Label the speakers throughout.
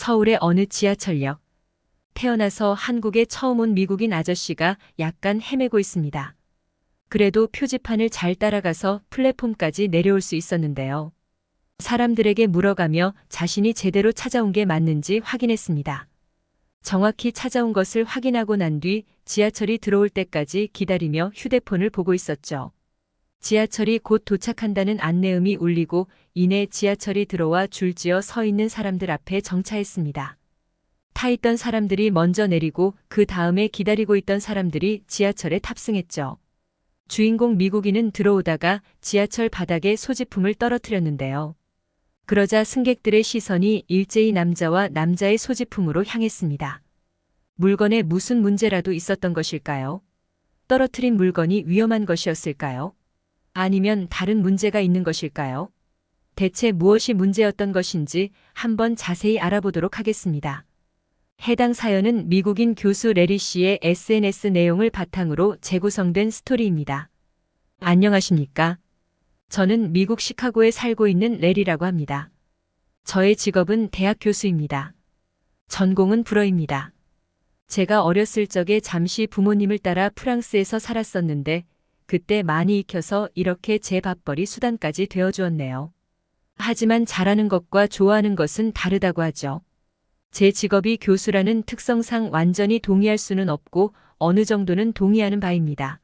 Speaker 1: 서울의 어느 지하철역. 태어나서 한국에 처음 온 미국인 아저씨가 약간 헤매고 있습니다. 그래도 표지판을 잘 따라가서 플랫폼까지 내려올 수 있었는데요. 사람들에게 물어가며 자신이 제대로 찾아온 게 맞는지 확인했습니다. 정확히 찾아온 것을 확인하고 난 뒤 지하철이 들어올 때까지 기다리며 휴대폰을 보고 있었죠. 지하철이 곧 도착한다는 안내음이 울리고 이내 지하철이 들어와 줄지어 서 있는 사람들 앞에 정차했습니다. 타 있던 사람들이 먼저 내리고 그 다음에 기다리고 있던 사람들이 지하철에 탑승했죠. 주인공 미국인은 들어오다가 지하철 바닥에 소지품을 떨어뜨렸는데요. 그러자 승객들의 시선이 일제히 남자와 남자의 소지품으로 향했습니다. 물건에 무슨 문제라도 있었던 것일까요? 떨어뜨린 물건이 위험한 것이었을까요? 아니면 다른 문제가 있는 것일까요? 대체 무엇이 문제였던 것인지 한번 자세히 알아보도록 하겠습니다. 해당 사연은 미국인 교수 레리 씨의 SNS 내용을 바탕으로 재구성된 스토리입니다. 안녕하십니까? 저는 미국 시카고에 살고 있는 레리라고 합니다. 저의 직업은 대학 교수입니다. 전공은 불어입니다. 제가 어렸을 적에 잠시 부모님을 따라 프랑스에서 살았었는데 그때 많이 익혀서 이렇게 제 밥벌이 수단까지 되어주었네요. 하지만 잘하는 것과 좋아하는 것은 다르다고 하죠. 제 직업이 교수라는 특성상 완전히 동의할 수는 없고 어느 정도는 동의하는 바입니다.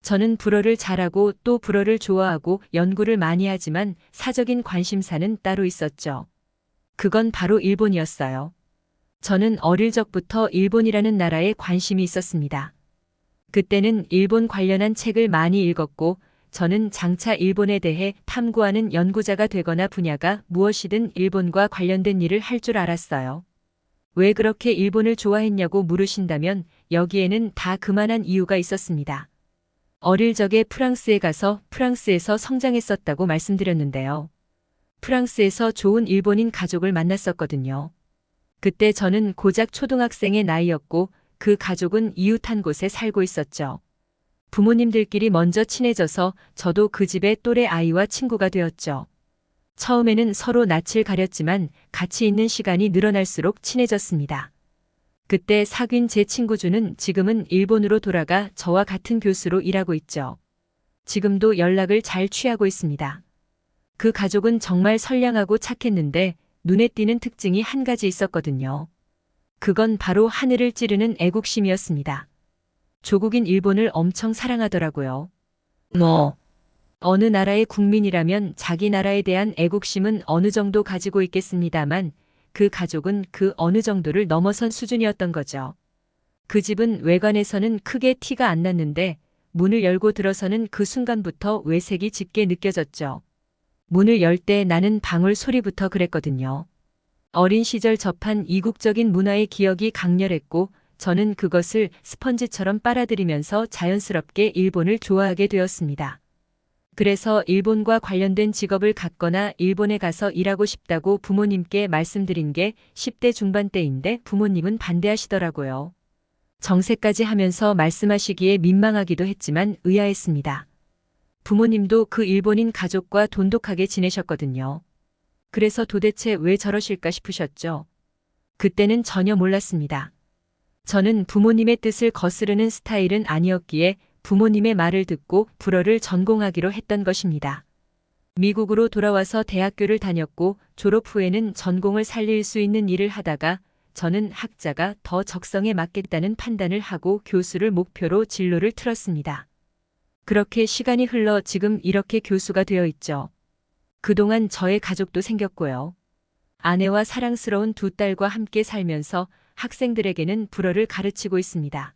Speaker 1: 저는 불어를 잘하고 또 불어를 좋아하고 연구를 많이 하지만 사적인 관심사는 따로 있었죠. 그건 바로 일본이었어요. 저는 어릴 적부터 일본이라는 나라에 관심이 있었습니다. 그때는 일본 관련한 책을 많이 읽었고 저는 장차 일본에 대해 탐구하는 연구자가 되거나 분야가 무엇이든 일본과 관련된 일을 할 줄 알았어요. 왜 그렇게 일본을 좋아했냐고 물으신다면 여기에는 다 그만한 이유가 있었습니다. 어릴 적에 프랑스에 가서 프랑스에서 성장했었다고 말씀드렸는데요. 프랑스에서 좋은 일본인 가족을 만났었거든요. 그때 저는 고작 초등학생의 나이였고 그 가족은 이웃한 곳에 살고 있었죠. 부모님들끼리 먼저 친해져서 저도 그 집의 또래 아이와 친구가 되었죠. 처음에는 서로 낯을 가렸지만 같이 있는 시간이 늘어날수록 친해졌습니다. 그때 사귄 제 친구 주는 지금은 일본으로 돌아가 저와 같은 교수로 일하고 있죠. 지금도 연락을 잘 취하고 있습니다. 그 가족은 정말 선량하고 착했는데 눈에 띄는 특징이 한 가지 있었거든요. 그건 바로 하늘을 찌르는 애국심이었습니다. 조국인 일본을 엄청 사랑하더라고요. 어느 나라의 국민이라면 자기 나라에 대한 애국심은 어느 정도 가지고 있겠습니다만 그 가족은 그 어느 정도를 넘어선 수준이었던 거죠. 그 집은 외관에서는 크게 티가 안 났는데 문을 열고 들어서는 그 순간부터 외색이 짙게 느껴졌죠. 문을 열 때 나는 방울 소리부터 그랬거든요. 어린 시절 접한 이국적인 문화의 기억이 강렬했고 저는 그것을 스펀지처럼 빨아들이면서 자연스럽게 일본을 좋아하게 되었습니다. 그래서 일본과 관련된 직업을 갖거나 일본에 가서 일하고 싶다고 부모님께 말씀드린 게 10대 중반 때인데 부모님은 반대하시더라고요. 정색까지 하면서 말씀하시기에 민망하기도 했지만 의아했습니다. 부모님도 그 일본인 가족과 돈독하게 지내셨거든요. 그래서 도대체 왜 저러실까 싶으셨죠. 그때는 전혀 몰랐습니다. 저는 부모님의 뜻을 거스르는 스타일은 아니었기에 부모님의 말을 듣고 불어를 전공하기로 했던 것입니다. 미국으로 돌아와서 대학교를 다녔고 졸업 후에는 전공을 살릴 수 있는 일을 하다가 저는 학자가 더 적성에 맞겠다는 판단을 하고 교수를 목표로 진로를 틀었습니다. 그렇게 시간이 흘러 지금 이렇게 교수가 되어 있죠. 그동안 저의 가족도 생겼고요. 아내와 사랑스러운 두 딸과 함께 살면서 학생들에게는 불어를 가르치고 있습니다.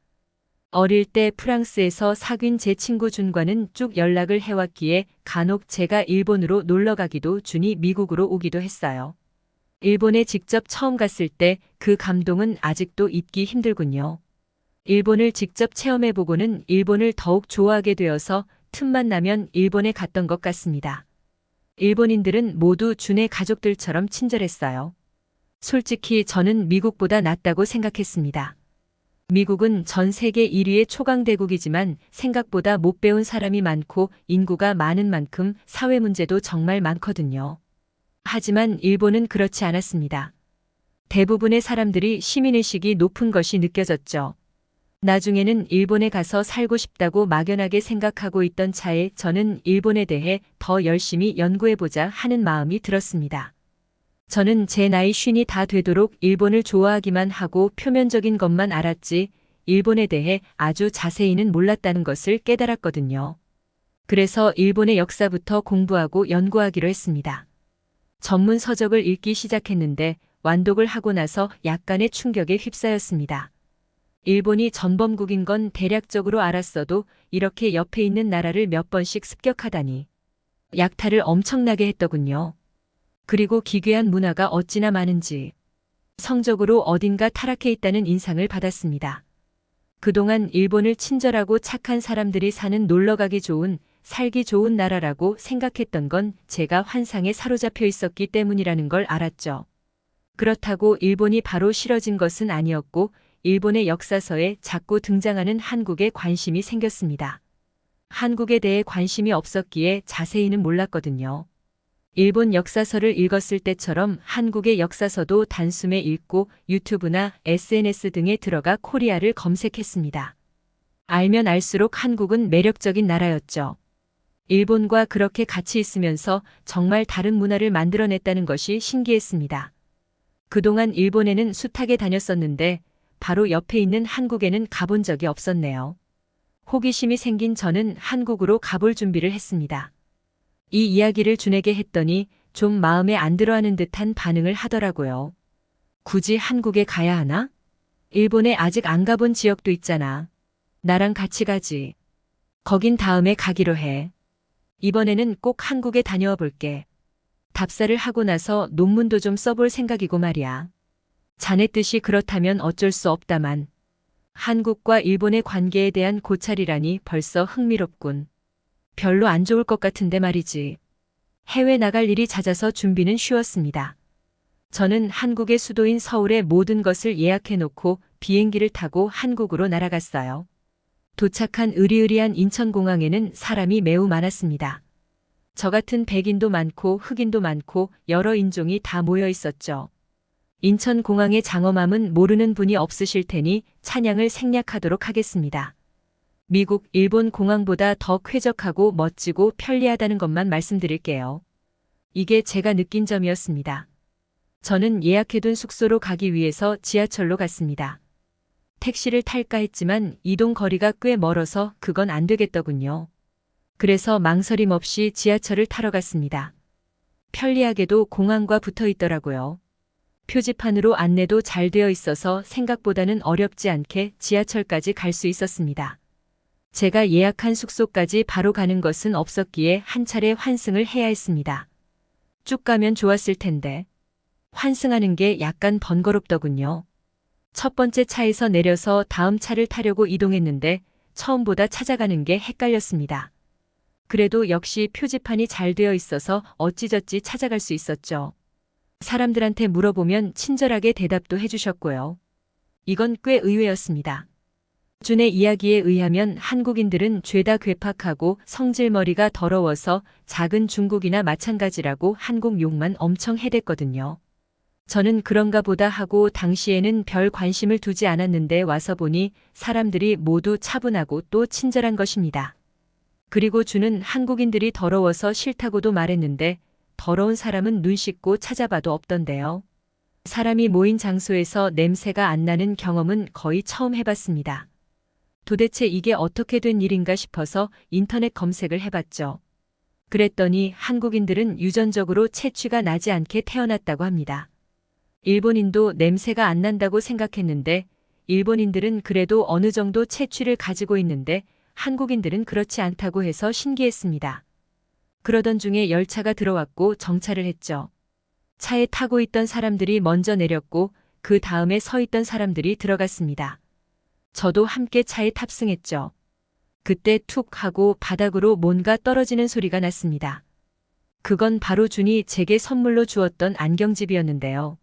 Speaker 1: 어릴 때 프랑스에서 사귄 제 친구 준과는 쭉 연락을 해왔기에 간혹 제가 일본으로 놀러 가기도 준이 미국으로 오기도 했어요. 일본에 직접 처음 갔을 때 그 감동은 아직도 잊기 힘들군요. 일본을 직접 체험해보고는 일본을 더욱 좋아하게 되어서 틈만 나면 일본에 갔던 것 같습니다. 일본인들은 모두 준의 가족들처럼 친절했어요. 솔직히 저는 미국보다 낫다고 생각했습니다. 미국은 전 세계 1위의 초강대국이지만 생각보다 못 배운 사람이 많고 인구가 많은 만큼 사회 문제도 정말 많거든요. 하지만 일본은 그렇지 않았습니다. 대부분의 사람들이 시민의식이 높은 것이 느껴졌죠. 나중에는 일본에 가서 살고 싶다고 막연하게 생각하고 있던 차에 저는 일본에 대해 더 열심히 연구해보자 하는 마음이 들었습니다. 저는 제 나이 50이 다 되도록 일본을 좋아하기만 하고 표면적인 것만 알았지 일본에 대해 아주 자세히는 몰랐다는 것을 깨달았거든요. 그래서 일본의 역사부터 공부하고 연구하기로 했습니다. 전문 서적을 읽기 시작했는데 완독을 하고 나서 약간의 충격에 휩싸였습니다. 일본이 전범국인 건 대략적으로 알았어도 이렇게 옆에 있는 나라를 몇 번씩 습격하다니. 약탈을 엄청나게 했더군요. 그리고 기괴한 문화가 어찌나 많은지. 성적으로 어딘가 타락해 있다는 인상을 받았습니다. 그동안 일본을 친절하고 착한 사람들이 사는 놀러가기 좋은, 살기 좋은 나라라고 생각했던 건 제가 환상에 사로잡혀 있었기 때문이라는 걸 알았죠. 그렇다고 일본이 바로 싫어진 것은 아니었고 일본의 역사서에 자꾸 등장하는 한국에 관심이 생겼습니다. 한국에 대해 관심이 없었기에 자세히는 몰랐거든요. 일본 역사서를 읽었을 때처럼 한국의 역사서도 단숨에 읽고 유튜브나 SNS 등에 들어가 코리아를 검색했습니다. 알면 알수록 한국은 매력적인 나라였죠. 일본과 그렇게 같이 있으면서 정말 다른 문화를 만들어냈다는 것이 신기했습니다. 그동안 일본에는 숱하게 다녔었는데 바로 옆에 있는 한국에는 가본 적이 없었네요. 호기심이 생긴 저는 한국으로 가볼 준비를 했습니다. 이 이야기를 준에게 했더니 좀 마음에 안 들어하는 듯한 반응을 하더라고요. 굳이 한국에 가야 하나? 일본에 아직 안 가본 지역도 있잖아. 나랑 같이 가지. 거긴 다음에 가기로 해. 이번에는 꼭 한국에 다녀와 볼게. 답사를 하고 나서 논문도 좀 써볼 생각이고 말이야. 자네 뜻이 그렇다면 어쩔 수 없다만. 한국과 일본의 관계에 대한 고찰이라니 벌써 흥미롭군. 별로 안 좋을 것 같은데 말이지. 해외 나갈 일이 잦아서 준비는 쉬웠습니다. 저는 한국의 수도인 서울의 모든 것을 예약해놓고 비행기를 타고 한국으로 날아갔어요. 도착한 으리으리한 인천공항에는 사람이 매우 많았습니다. 저 같은 백인도 많고 흑인도 많고 여러 인종이 다 모여 있었죠. 인천공항의 장엄함은 모르는 분이 없으실 테니 찬양을 생략하도록 하겠습니다. 미국, 일본 공항보다 더 쾌적하고 멋지고 편리하다는 것만 말씀드릴게요. 이게 제가 느낀 점이었습니다. 저는 예약해둔 숙소로 가기 위해서 지하철로 갔습니다. 택시를 탈까 했지만 이동 거리가 꽤 멀어서 그건 안 되겠더군요. 그래서 망설임 없이 지하철을 타러 갔습니다. 편리하게도 공항과 붙어 있더라고요. 표지판으로 안내도 잘 되어 있어서 생각보다는 어렵지 않게 지하철까지 갈 수 있었습니다. 제가 예약한 숙소까지 바로 가는 것은 없었기에 한 차례 환승을 해야 했습니다. 쭉 가면 좋았을 텐데. 환승하는 게 약간 번거롭더군요. 첫 번째 차에서 내려서 다음 차를 타려고 이동했는데 처음보다 찾아가는 게 헷갈렸습니다. 그래도 역시 표지판이 잘 되어 있어서 어찌저찌 찾아갈 수 있었죠. 사람들한테 물어보면 친절하게 대답도 해주셨고요. 이건 꽤 의외였습니다. 준의 이야기에 의하면 한국인들은 죄다 괴팍하고 성질머리가 더러워서 작은 중국이나 마찬가지라고 한국 욕만 엄청 해댔거든요. 저는 그런가 보다 하고 당시에는 별 관심을 두지 않았는데 와서 보니 사람들이 모두 차분하고 또 친절한 것입니다. 그리고 준은 한국인들이 더러워서 싫다고도 말했는데 더러운 사람은 눈 씻고 찾아봐도 없던데요. 사람이 모인 장소에서 냄새가 안 나는 경험은 거의 처음 해봤습니다. 도대체 이게 어떻게 된 일인가 싶어서 인터넷 검색을 해봤죠. 그랬더니 한국인들은 유전적으로 체취가 나지 않게 태어났다고 합니다. 일본인도 냄새가 안 난다고 생각했는데 일본인들은 그래도 어느 정도 체취를 가지고 있는데 한국인들은 그렇지 않다고 해서 신기했습니다. 그러던 중에 열차가 들어왔고 정차를 했죠. 차에 타고 있던 사람들이 먼저 내렸고 그 다음에 서 있던 사람들이 들어갔습니다. 저도 함께 차에 탑승했죠. 그때 툭 하고 바닥으로 뭔가 떨어지는 소리가 났습니다. 그건 바로 준이 제게 선물로 주었던 안경집이었는데요.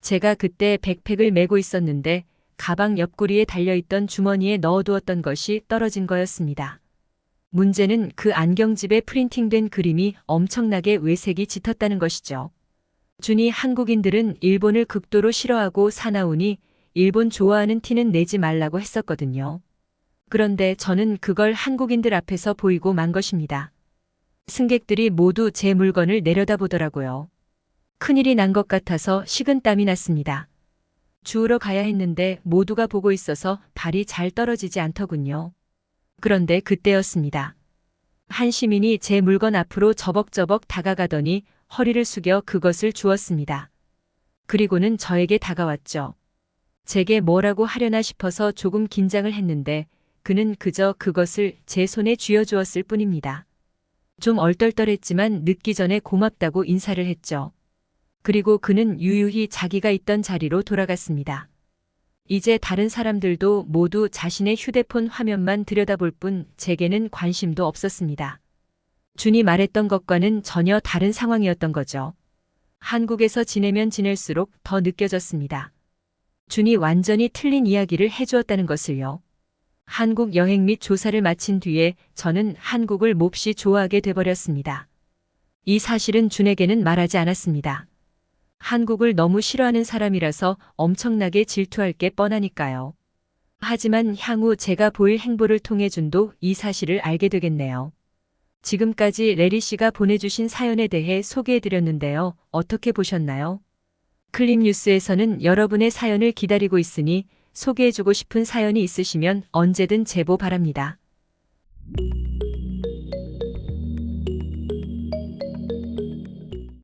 Speaker 1: 제가 그때 백팩을 메고 있었는데 가방 옆구리에 달려있던 주머니에 넣어두었던 것이 떨어진 거였습니다. 문제는 그 안경집에 프린팅된 그림이 엄청나게 외색이 짙었다는 것이죠. 준이 한국인들은 일본을 극도로 싫어하고 사나우니 일본 좋아하는 티는 내지 말라고 했었거든요. 그런데 저는 그걸 한국인들 앞에서 보이고 만 것입니다. 승객들이 모두 제 물건을 내려다보더라고요. 큰일이 난 것 같아서 식은땀이 났습니다. 주우러 가야 했는데 모두가 보고 있어서 발이 잘 떨어지지 않더군요. 그런데 그때였습니다. 한 시민이 제 물건 앞으로 저벅저벅 다가가더니 허리를 숙여 그것을 주었습니다. 그리고는 저에게 다가왔죠. 제게 뭐라고 하려나 싶어서 조금 긴장을 했는데 그는 그저 그것을 제 손에 쥐어주었을 뿐입니다. 좀 얼떨떨했지만 늦기 전에 고맙다고 인사를 했죠. 그리고 그는 유유히 자기가 있던 자리로 돌아갔습니다. 이제 다른 사람들도 모두 자신의 휴대폰 화면만 들여다볼 뿐 제게는 관심도 없었습니다. 준이 말했던 것과는 전혀 다른 상황이었던 거죠. 한국에서 지내면 지낼수록 더 느껴졌습니다. 준이 완전히 틀린 이야기를 해주었다는 것을요. 한국 여행 및 조사를 마친 뒤에 저는 한국을 몹시 좋아하게 돼버렸습니다. 이 사실은 준에게는 말하지 않았습니다. 한국을 너무 싫어하는 사람이라서 엄청나게 질투할 게 뻔하니까요. 하지만 향후 제가 보일 행보를 통해 준도 이 사실을 알게 되겠네요. 지금까지 레리 씨가 보내주신 사연에 대해 소개해드렸는데요. 어떻게 보셨나요? 클립뉴스에서는 여러분의 사연을 기다리고 있으니 소개해주고 싶은 사연이 있으시면 언제든 제보 바랍니다.